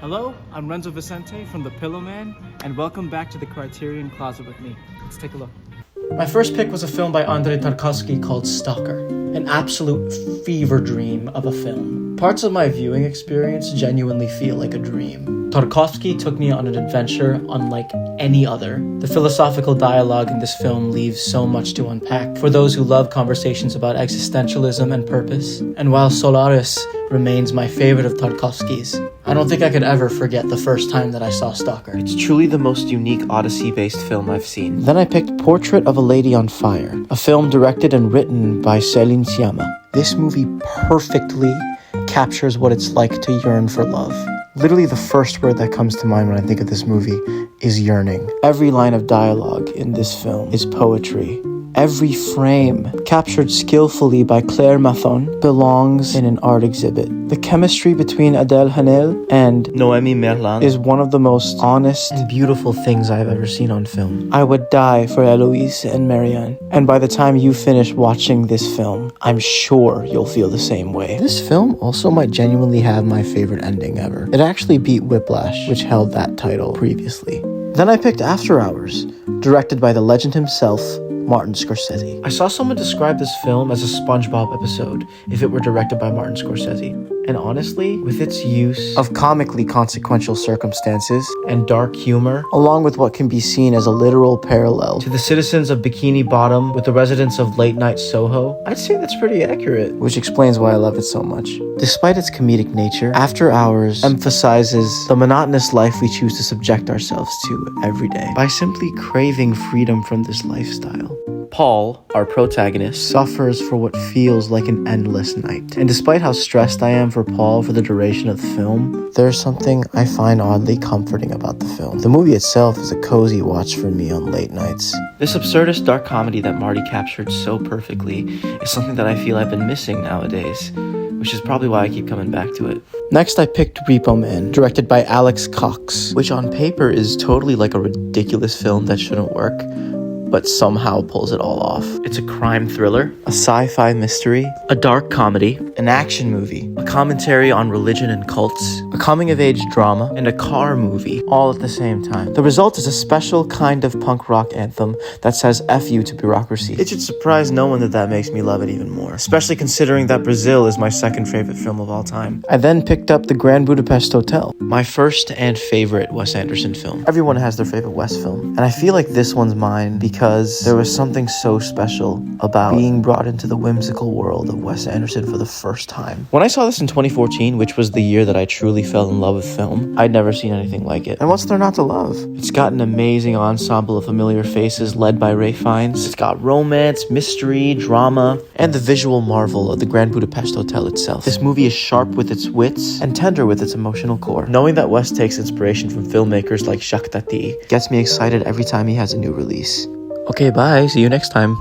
Hello, I'm Renzo Vicente from The Pillow Man, and welcome back to the Criterion Closet with me. Let's take a look. My first pick was a film by Andrei Tarkovsky called Stalker, an absolute fever dream of a film. Parts of my viewing experience genuinely feel like a dream. Tarkovsky took me on an adventure unlike any other. The philosophical dialogue in this film leaves so much to unpack for those who love conversations about existentialism and purpose. And while Solaris remains my favorite of Tarkovsky's, I don't think I could ever forget the first time that I saw Stalker. It's truly the most unique Odyssey-based film I've seen. Then I picked Portrait of a Lady on Fire, a film directed and written by Céline Sciamma. This movie perfectly captures what it's like to yearn for love. Literally the first word that comes to mind when I think of this movie is yearning. Every line of dialogue in this film is poetry. Every frame, captured skillfully by Claire Mathon, belongs in an art exhibit. The chemistry between Adèle Haenel and Noémie Merlan is one of the most honest and beautiful things I've ever seen on film. I would die for Eloise and Marianne. And by the time you finish watching this film, I'm sure you'll feel the same way. This film also might genuinely have my favorite ending ever. It actually beat Whiplash, which held that title previously. Then I picked After Hours, directed by the legend himself, Martin Scorsese. I saw someone describe this film as a SpongeBob episode if it were directed by Martin Scorsese. And honestly, with its use of comically consequential circumstances and dark humor, along with what can be seen as a literal parallel to the citizens of Bikini Bottom with the residents of late night Soho, I'd say that's pretty accurate, which explains why I love it so much. Despite its comedic nature, After Hours emphasizes the monotonous life we choose to subject ourselves to every day by simply craving freedom from this lifestyle. Paul, our protagonist, Suffers for what feels like an endless night. And despite how stressed I am for Paul for the duration of the film, there's something I find oddly comforting about the film. The movie itself is a cozy watch for me on late nights. This absurdist dark comedy that Marty captured so perfectly is something that I feel I've been missing nowadays, which is probably why I keep coming back to it. Next, I picked Repo Man, directed by Alex Cox, which on paper is totally like a ridiculous film that shouldn't work, but somehow pulls it all off. It's a crime thriller, A sci-fi mystery, a dark comedy, an action movie, a commentary on religion and cults, a coming-of-age drama, and a car movie. all at the same time. The result is a special kind of punk rock anthem that says F you to bureaucracy. It should surprise no one that makes me love it even more, especially considering that Brazil is my second favorite film of all time. I then picked up The Grand Budapest Hotel, my first and favorite Wes Anderson film. Everyone has their favorite Wes film, and I feel like this one's mine because there was something so special about being brought into the whimsical world of Wes Anderson for the first time. When I saw this in 2014, which was the year that I truly fell in love with film, I'd never seen anything like it. And what's there not to love? It's got an amazing ensemble of familiar faces led by Ralph Fiennes. It's got romance, mystery, drama, and the visual marvel of the Grand Budapest Hotel itself. This movie is sharp with its wits and tender with its emotional core. Knowing that Wes takes inspiration from filmmakers like Jacques Tati gets me excited every time he has a new release. Okay, bye. See you next time.